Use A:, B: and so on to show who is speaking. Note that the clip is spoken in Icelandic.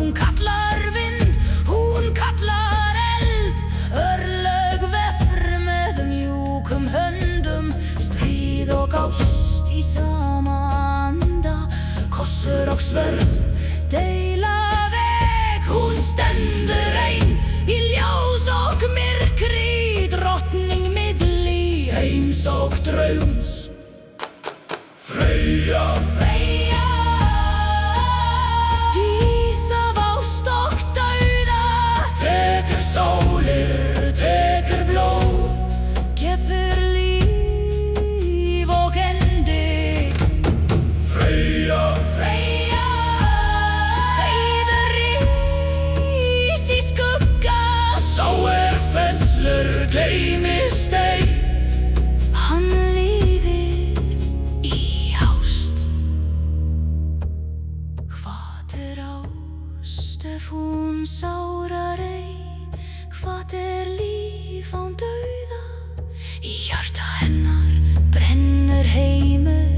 A: Hún kallar vind, hún kallar eld, örlög vefr með mjúkum höndum, stríð og ást í sama anda, kossur og svörð deila veg. Hún stendur ein í ljós og myrkri, drottning milli heims og draums. Freyja, Freyja, dís af ást og dauða, tekur sálir, tekur blóð, gefur líf og endi. Freyja, Freyja, seiður rís í skugga, sá fellur gleymist ei. Hann lifir í ást. Hvað ást ef hún sárar ei? Hvað líf án dauða? Í hjarta hennar brennur heimur.